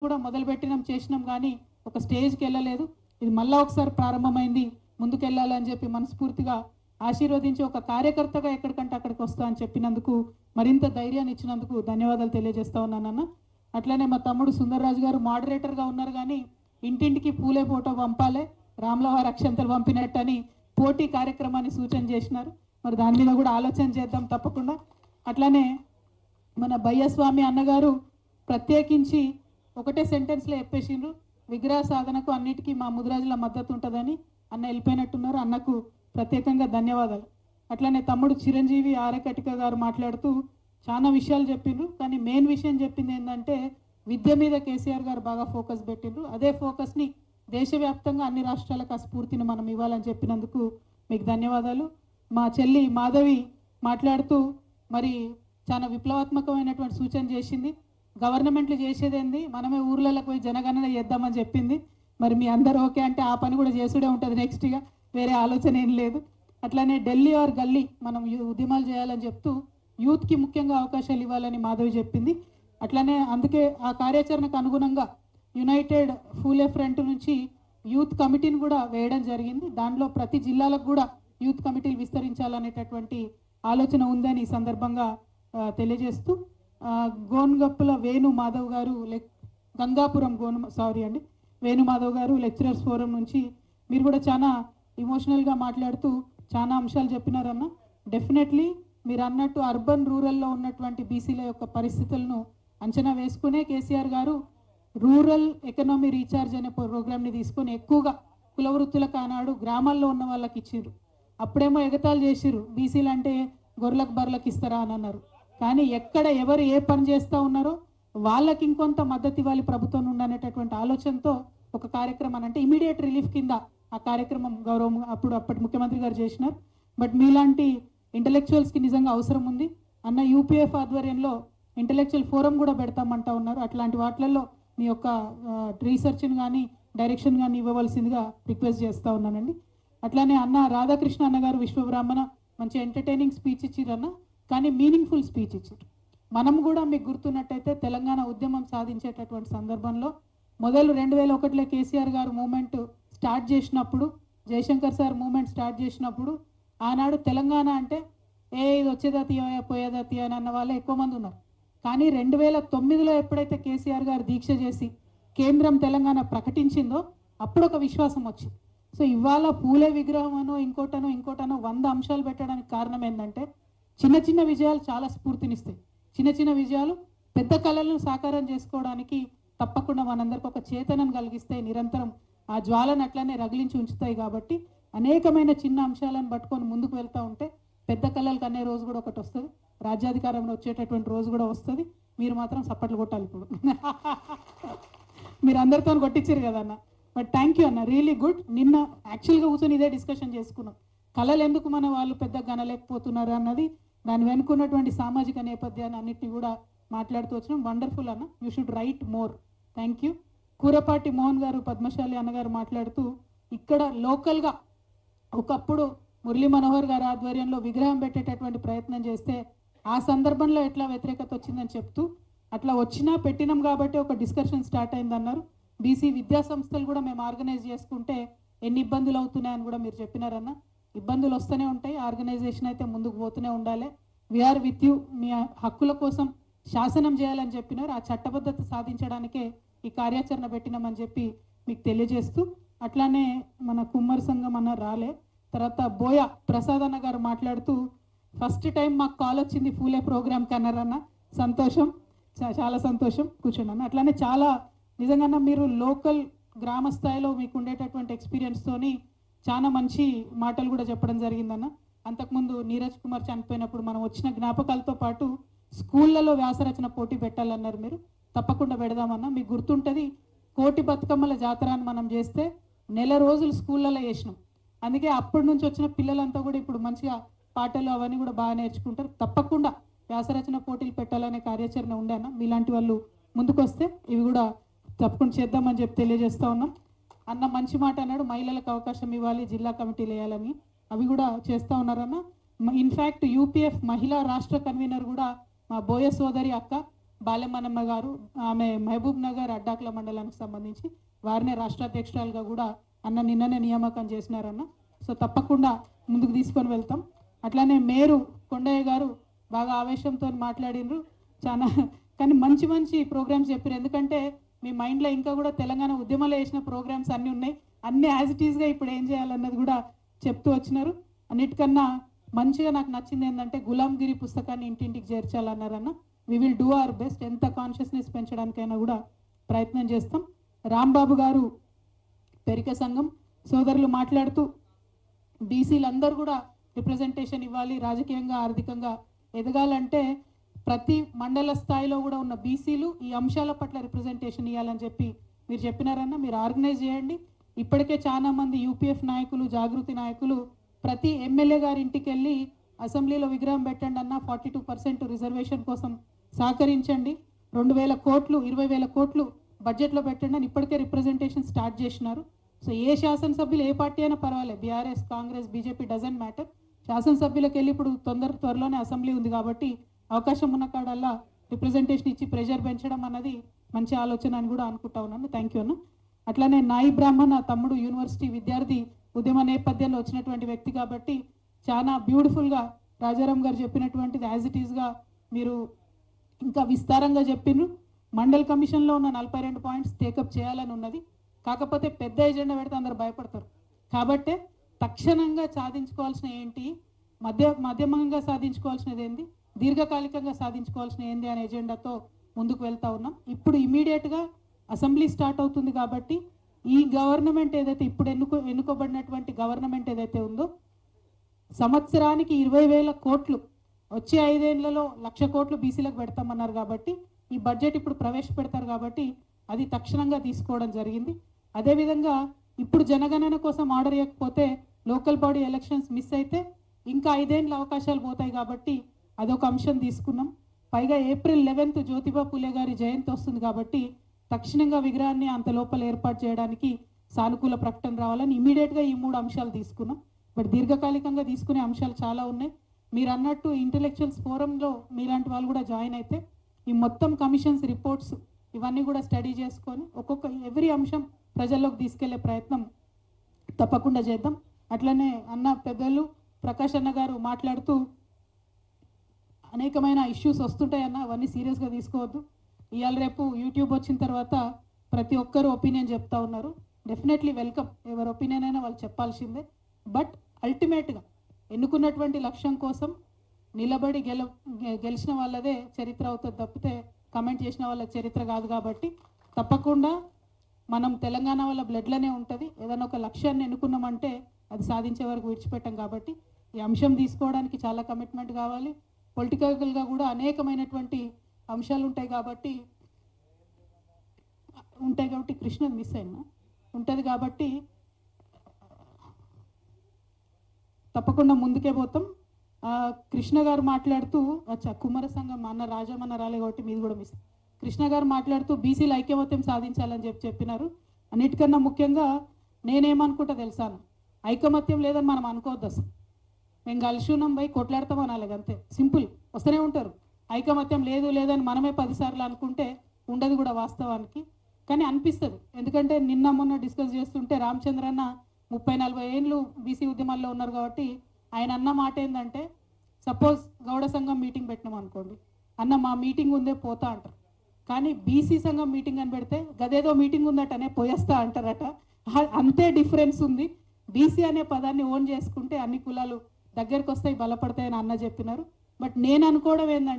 కూడా మొదలుపెట్టినాం చేసినాం కానీ ఒక స్టేజ్కి వెళ్ళలేదు. ఇది మళ్ళీ ఒకసారి ప్రారంభమైంది, ముందుకెళ్ళాలని చెప్పి మనస్ఫూర్తిగా ఆశీర్వదించి ఒక కార్యకర్తగా ఎక్కడికంటే అక్కడికి వస్తా అని చెప్పినందుకు, మరింత ధైర్యాన్ని ఇచ్చినందుకు ధన్యవాదాలు తెలియజేస్తా ఉన్నానన్న. అట్లనే మా తమ్ముడు సుందర్రాజు గారు మోడరేటర్గా ఉన్నారు కానీ ఇంటింటికి పూలే ఫోటో పంపాలి, రాములవారి అక్షంతలు పంపినట్టని పోటీ కార్యక్రమాన్ని సూచన చేసినారు. మరి దాని మీద కూడా ఆలోచన చేద్దాం తప్పకుండా. అట్లనే మన బయ్యస్వామి అన్నగారు ప్రత్యేకించి ఒకటే సెంటెన్స్లో చెప్పేసిండ్రు, విగ్రహ సాధనకు అన్నిటికీ మా ముదిరాజుల మద్దతు ఉంటుందని. అన్న వెళ్ళిపోయినట్టున్నారు, అన్నకు ప్రత్యేకంగా ధన్యవాదాలు. అట్లనే తమ్ముడు చిరంజీవి ఆరకటిక గారు మాట్లాడుతూ చాలా విషయాలు చెప్పిండ్రు, కానీ మెయిన్ విషయం చెప్పింది ఏంటంటే విద్య మీద కేసీఆర్ గారు బాగా ఫోకస్ పెట్టిండ్రు. అదే ఫోకస్ని దేశవ్యాప్తంగా అన్ని రాష్ట్రాలకు ఆ స్ఫూర్తిని మనం ఇవ్వాలని చెప్పినందుకు మీకు ధన్యవాదాలు. మా చెల్లి మాధవి మాట్లాడుతూ మరి చాలా విప్లవాత్మకమైనటువంటి సూచన చేసింది. గవర్నమెంట్లు చేసేదేంది, మనమే ఊర్లలోకి పోయి జనగణన చేద్దామని చెప్పింది. మరి మీ అందరూ ఓకే అంటే ఆ పని కూడా చేసుడే ఉంటుంది నెక్స్ట్గా, వేరే ఆలోచన ఏం లేదు. అట్లనే ఢిల్లీ ఆర్ గల్లీ మనం ఉద్యమాలు చేయాలని చెప్తూ యూత్కి ముఖ్యంగా అవకాశాలు ఇవ్వాలని మాధవి చెప్పింది. అట్లనే అందుకే ఆ కార్యాచరణకు అనుగుణంగా యునైటెడ్ ఫూలే ఫ్రంట్ నుంచి యూత్ కమిటీని కూడా వేయడం జరిగింది. దానిలో ప్రతి జిల్లాలకు కూడా యూత్ కమిటీలు విస్తరించాలనేటటువంటి ఆలోచన ఉందని ఈ సందర్భంగా తెలియజేస్తూ, గోన్గప్పుల వేణు మాధవ్ గారు గంగాపురం వేణు మాధవ్ గారు లెక్చరర్స్ ఫోరం నుంచి మీరు కూడా చాలా ఇమోషనల్గా మాట్లాడుతూ చాలా అంశాలు చెప్పినారన్న. డెఫినెట్లీ మీరు అన్నట్టు అర్బన్ రూరల్లో ఉన్నటువంటి బీసీల యొక్క పరిస్థితులను అంచనా వేసుకునే కేసీఆర్ గారు రూరల్ ఎకనామీ రీఛార్జ్ అనే ప్రోగ్రామ్ని తీసుకొని ఎక్కువగా కుల వృత్తులకు ఆనాడు గ్రామాల్లో ఉన్న వాళ్ళకి ఇచ్చిర్రు. అప్పుడేమో ఎగతాలు చేసిర్రు, బీసీలు అంటే గొర్రెలకు బర్రెలకు ఇస్తారా అని అన్నారు. కానీ ఎక్కడ ఎవరు ఏ పని చేస్తూ ఉన్నారో వాళ్ళకి ఇంకొంత మద్దతు ఇవ్వాలి ప్రభుత్వం నుండి అనేటటువంటి ఆలోచనతో ఒక కార్యక్రమం అంటే ఇమీడియట్ రిలీఫ్ కింద ఆ కార్యక్రమం గౌరవం అప్పటి ముఖ్యమంత్రి గారు చేసినారు. బట్ మీలాంటి ఇంటలెక్చువల్స్కి నిజంగా అవసరం ఉంది అన్న. యూపీఎఫ్ ఆధ్వర్యంలో ఇంటలెక్చువల్ ఫోరం కూడా పెడతామంటా ఉన్నారు. అట్లాంటి వాటిల్లో మీ యొక్క రీసెర్చ్ని కానీ డైరెక్షన్ కానీ ఇవ్వవలసిందిగా రిక్వెస్ట్ చేస్తూ ఉన్నానండి. అట్లానే అన్న రాధాకృష్ణ అన్నగారు విశ్వబ్రాహ్మణ మంచి ఎంటర్టైనింగ్ స్పీచ్ ఇచ్చిరన్న, కానీ మీనింగ్ఫుల్ స్పీచ్ ఇచ్చారు. మనం కూడా మీకు గుర్తున్నట్టయితే తెలంగాణ ఉద్యమం సాధించేటటువంటి సందర్భంలో మొదలు 2001లో కేసీఆర్ గారు మూమెంట్ స్టార్ట్ చేసినప్పుడు, జయశంకర్ సార్ మూమెంట్ స్టార్ట్ చేసినప్పుడు ఆనాడు తెలంగాణ అంటే ఇది వచ్చేదా తీయా పోయేదా తీయ అని అన్న వాళ్ళే ఎక్కువ మంది ఉన్నారు. కానీ 2009లో ఎప్పుడైతే కేసీఆర్ గారు దీక్ష చేసి కేంద్రం తెలంగాణ ప్రకటించిందో అప్పుడు ఒక విశ్వాసం వచ్చింది. సో ఇవాళ పూలే విగ్రహం అనో ఇంకోటనో 100 అంశాలు పెట్టడానికి కారణం ఏంటంటే చిన్న చిన్న విజయాలు చాలా స్ఫూర్తినిస్తాయి. చిన్న చిన్న విజయాలు పెద్ద కళలను సాకారం చేసుకోవడానికి తప్పకుండా మనందరికి ఒక చేతనను కలిగిస్తాయి, నిరంతరం ఆ జ్వాలను అట్లనే రగిలించి ఉంచుతాయి. కాబట్టి అనేకమైన చిన్న అంశాలను పట్టుకొని ముందుకు వెళ్తూ ఉంటే పెద్ద కళలకు అనే రోజు కూడా ఒకటి వస్తుంది, రాజ్యాధికారంలో వచ్చేటటువంటి రోజు కూడా వస్తుంది. మీరు మాత్రం సప్పట్లు కొట్టాలి. ఇప్పుడు మీరు అందరితో కొట్టించారు కదన్న. బట్ థ్యాంక్ యూ అన్న, రియలీ గుడ్. నిన్న యాక్చువల్గా కూర్చొని ఇదే డిస్కషన్ చేసుకున్నాం, కళలు ఎందుకు మన వాళ్ళు పెద్ద గనలేకపోతున్నారు అన్నది, దాని వెనుకున్నటువంటి సామాజిక నేపథ్యాన్ని అన్నింటినీ కూడా మాట్లాడుతూ వచ్చినాం. వండర్ఫుల్ అన్న, you should write more. Thank you. Kurapati Mohan గారు పద్మశాలి అన్నగారు మాట్లాడుతూ ఇక్కడ లోకల్గా ఒకప్పుడు మురళీ మనోహర్ గారి ఆధ్వర్యంలో విగ్రహం పెట్టేటటువంటి ప్రయత్నం చేస్తే ఆ సందర్భంలో ఎట్లా వ్యతిరేకత వచ్చిందని చెప్తూ అట్లా వచ్చినా పెట్టినాం కాబట్టి ఒక డిస్కషన్ స్టార్ట్ అయిందన్నారు. బీసీ విద్యా సంస్థలు కూడా మేము ఆర్గనైజ్ చేసుకుంటే ఎన్ని ఇబ్బందులు అవుతున్నాయని కూడా మీరు చెప్పినారన్న. ఇబ్బందులు వస్తూనే ఉంటాయి, ఆర్గనైజేషన్ అయితే ముందుకు పోతూనే ఉండాలి. We are with you. మీ హక్కుల కోసం శాసనం చేయాలని చెప్పినారు, ఆ చట్టబద్ధత సాధించడానికే ఈ కార్యాచరణ పెట్టినామని చెప్పి మీకు తెలియజేస్తూ, అట్లానే మన కుమ్మరి సంఘం అన్న రాలే, తర్వాత బోయ ప్రసాద్ అన్న గారు మాట్లాడుతూ ఫస్ట్ టైం మాకు కాల్ వచ్చింది ఫూలే ప్రోగ్రామ్కి అన్నారన్న. సంతోషం, చాలా సంతోషం. కూర్చోండి అన్న. అట్లానే చాలా నిజంగా మీరు లోకల్ గ్రామ స్థాయిలో మీకు ఉండేటటువంటి ఎక్స్పీరియన్స్తోని చాలా మంచి మాటలు కూడా చెప్పడం జరిగిందన్న. అంతకుముందు నీరజ్ కుమార్ చనిపోయినప్పుడు మనం వచ్చిన జ్ఞాపకాలతో పాటు స్కూళ్ళలో వ్యాసరచన పోటీ పెట్టాలన్నారు మీరు, తప్పకుండా పెడదామన్నా. మీకు గుర్తుంటుంది, కోటి బతుకమ్మల జాతర అని మనం చేస్తే నెల రోజులు స్కూళ్ళలో చేసినాం. అందుకే అప్పటి నుంచి వచ్చిన పిల్లలంతా కూడా ఇప్పుడు మంచిగా పాటలు అవన్నీ కూడా బాగా నేర్చుకుంటారు. తప్పకుండా వ్యాసరచన పోటీలు పెట్టాలనే కార్యాచరణ ఉండే అన్న. మీలాంటి వాళ్ళు ముందుకు వస్తే ఇవి కూడా తప్పకుండా చేద్దామని చెప్పి తెలియజేస్తూ ఉన్నాం. అన్న మంచి మాట అన్నాడు, మహిళలకు అవకాశం ఇవ్వాలి, జిల్లా కమిటీలు వేయాలని, అవి కూడా చేస్తూ ఉన్నారన్న. ఇన్ఫ్యాక్ట్ యూపీఎఫ్ మహిళా రాష్ట్ర కన్వీనర్ కూడా మా బోయ సోదరి అక్క బాలెమనమ్మ గారు, ఆమె మహబూబ్ నగర్ అడ్డాకుల మండలానికి సంబంధించి వారినే రాష్ట్ర అధ్యక్షురాలుగా కూడా అన్న నిన్ననే నియామకం చేసినారన్న. సో తప్పకుండా ముందుకు తీసుకొని వెళ్తాం. అట్లానే మేరు కొండయ్య గారు బాగా ఆవేశంతో మాట్లాడినరు చాలా, కానీ మంచి మంచి ప్రోగ్రామ్స్ చెప్పారు. ఎందుకంటే మీ మైండ్లో ఇంకా కూడా తెలంగాణ ఉద్యమాలు వేసిన ప్రోగ్రామ్స్ అన్నీ ఉన్నాయి, అన్నీ యాజ్ ఇట్ ఈస్గా ఇప్పుడు ఏం చేయాలన్నది కూడా చెప్తూ వచ్చినారు. అన్నిటికన్నా మంచిగా నాకు నచ్చింది ఏంటంటే గులాంగిరి పుస్తకాన్ని ఇంటింటికి చేర్చాలన్నారన్న. We will do our best, ఎంత కాన్షియస్నెస్ పెంచడానికైనా కూడా ప్రయత్నం చేస్తాం. రాంబాబు గారు పెరిక సంఘం సోదరులు మాట్లాడుతూ బీసీలందరూ కూడా రిప్రజెంటేషన్ ఇవ్వాలి, రాజకీయంగా ఆర్థికంగా ఎదగాలంటే ప్రతి మండల స్థాయిలో కూడా ఉన్న బీసీలు ఈ అంశాల పట్ల రిప్రజెంటేషన్ ఇవ్వాలని చెప్పి మీరు చెప్పినారన్న. మీరు ఆర్గనైజ్ చేయండి. ఇప్పటికే చాలా మంది యూపీఎఫ్ నాయకులు, జాగృతి నాయకులు ప్రతి ఎమ్మెల్యే గారి ఇంటికి వెళ్ళి అసెంబ్లీలో విగ్రహం పెట్టండి అన్న, 42% రిజర్వేషన్ కోసం సహకరించండి, 2,000 కోట్లు 20,000 కోట్లు బడ్జెట్లో పెట్టండి అని ఇప్పటికే రిప్రజెంటేషన్ స్టార్ట్ చేసినారు. సో ఏ శాసనసభ్యులు ఏ పార్టీ అయినా పర్వాలేదు, BRS, Congress, BJP doesn't matter. శాసనసభ్యులకు వెళ్ళి ఇప్పుడు త్వరలోనే అసెంబ్లీ ఉంది కాబట్టి అవకాశం ఉన్న కాడల్లా రిప్రజెంటేషన్ ఇచ్చి ప్రెషర్ పెంచడం అన్నది మంచి ఆలోచన అని కూడా అనుకుంటా ఉన్నాను. థ్యాంక్ యూ అన్న. అట్లానే నాయి బ్రాహ్మణ తమ్ముడు యూనివర్సిటీ విద్యార్థి ఉద్యమ నేపథ్యంలో వచ్చినటువంటి వ్యక్తి కాబట్టి చాలా బ్యూటిఫుల్గా రాజారాం గారు చెప్పినటువంటిది యాజ్ ఇట్ ఈస్గా మీరు ఇంకా విస్తారంగా చెప్పిండ్రు. మండల్ కమిషన్లో ఉన్న 42 పాయింట్స్ టేకప్ చేయాలని ఉన్నది. కాకపోతే పెద్ద ఎజెండా పెడితే అందరు భయపడతారు. కాబట్టే తక్షణంగా సాధించుకోవాల్సిన ఏంటి, మధ్యమంగా సాధించుకోవాల్సినది ఏంది, దీర్ఘకాలికంగా సాధించుకోవాల్సిన ఏంది అనే ఎజెండాతో ముందుకు వెళ్తా ఉన్నాం. ఇప్పుడు ఇమీడియట్గా అసెంబ్లీ స్టార్ట్ అవుతుంది కాబట్టి ఈ గవర్నమెంట్ ఏదైతే ఇప్పుడు ఎన్నుకోబడినటువంటి గవర్నమెంట్ ఏదైతే ఉందో సంవత్సరానికి 20,000 కోట్లు, వచ్చే 5 ఏళ్లలో 1,00,000 కోట్లు బీసీలకు పెడతామన్నారు కాబట్టి ఈ బడ్జెట్ ఇప్పుడు ప్రవేశపెడతారు కాబట్టి అది తక్షణంగా తీసుకోవడం జరిగింది. అదేవిధంగా ఇప్పుడు జనగణన కోసం ఆర్డర్ ఇవ్వకపోతే లోకల్ బాడీ ఎలక్షన్స్ మిస్ అయితే ఇంకా 5 ఏళ్ళ అవకాశాలు పోతాయి కాబట్టి అదొక అంశం తీసుకున్నాం. పైగా ఏప్రిల్ 11 జ్యోతిబా పూలే గారి జయంతి వస్తుంది కాబట్టి తక్షణంగా విగ్రహాన్ని అంత లోపల ఏర్పాటు చేయడానికి సానుకూల ప్రకటన రావాలని ఇమీడియట్గా ఈ 3 అంశాలు తీసుకున్నాం. బట్ దీర్ఘకాలికంగా తీసుకునే అంశాలు చాలా ఉన్నాయి. మీరు అన్నట్టు ఇంటెలెక్చువల్స్ ఫోరంలో మీలాంటి వాళ్ళు కూడా జాయిన్ అయితే ఈ మొత్తం కమిషన్స్ రిపోర్ట్స్ ఇవన్నీ కూడా స్టడీ చేసుకొని ఎవ్రీ అంశం ప్రజల్లోకి తీసుకెళ్లే ప్రయత్నం తప్పకుండా చేద్దాం. అట్లనే అన్న పెద్దలు ప్రకాష్ అన్న గారు మాట్లాడుతూ అనేకమైన ఇష్యూస్ వస్తుంటాయన్న, అవన్నీ సీరియస్గా తీసుకోవద్దు. ఇవాళ రేపు యూట్యూబ్ వచ్చిన తర్వాత ప్రతి ఒక్కరు ఒపీనియన్ చెప్తా ఉన్నారు. డెఫినెట్లీ వెల్కమ్, ఎవరి ఒపీనియన్ అయినా వాళ్ళు చెప్పాల్సిందే. బట్ అల్టిమేట్గా ఎన్నుకున్నటువంటి లక్ష్యం కోసం నిలబడి గెలిచిన వాళ్ళదే చరిత్ర అవుతుంది తప్పితే కమెంట్ చేసిన వాళ్ళ చరిత్ర కాదు. కాబట్టి తప్పకుండా మనం తెలంగాణ వాళ్ళ బ్లడ్లోనే ఉంటుంది. ఏదైనా ఒక లక్ష్యాన్ని ఎన్నుకున్నామంటే అది సాధించే వరకు విడిచిపెట్టాం. కాబట్టి ఈ అంశం తీసుకోవడానికి చాలా కమిట్మెంట్ కావాలి. పొలిటికల్గా కూడా అనేకమైనటువంటి అంశాలు ఉంటాయి కాబట్టి కృష్ణ మిస్ అయినా ఉంటుంది కాబట్టి తప్పకుండా ముందుకే పోతాం. కృష్ణ గారు మాట్లాడుతూ కుమార సంఘం అన్న రాజమన్న రాలే కాబట్టి మీది కూడా మిస్. కృష్ణ గారు మాట్లాడుతూ బీసీలు ఐక్యమత్యం సాధించాలని చెప్పినారు. అన్నిటికన్నా ముఖ్యంగా నేనేమనుకుంటా తెలుసాను, ఐకమత్యం లేదని మనం అనుకోవద్దు. అసలు మేము కలిసి ఉన్నాం పోయి కొట్లాడతాం అనాలి, అంతే సింపుల్. వస్తూనే ఉంటారు. ఐకమత్యం లేదని మనమే 10 సార్లు అనుకుంటే ఉండదు కూడా వాస్తవానికి. కానీ అనిపిస్తుంది, ఎందుకంటే నిన్న మొన్న డిస్కస్ చేస్తుంటే రామచంద్రన్న 30-40 ఏళ్ళు బీసీ ఉద్యమాల్లో ఉన్నారు కాబట్టి ఆయన అన్న మాట ఏంటంటే, సపోజ్ గౌడ సంఘం మీటింగ్ పెట్టినాం అనుకోండి, అన్న మా మీటింగ్ ఉందే పోతా అంటారు. కానీ బీసీ సంఘం మీటింగ్ అని పెడితే గదేదో మీటింగ్ ఉందటనే పోయేస్తా అంటారట. అంతే డిఫరెన్స్ ఉంది. బీసీ అనే పదాన్ని ఓన్ చేసుకుంటే అన్ని కులాలు దగ్గరకు వస్తాయి, బలపడతాయని అన్న చెప్పినారు. బట్ నేను అనుకోవడం ఏంటంటే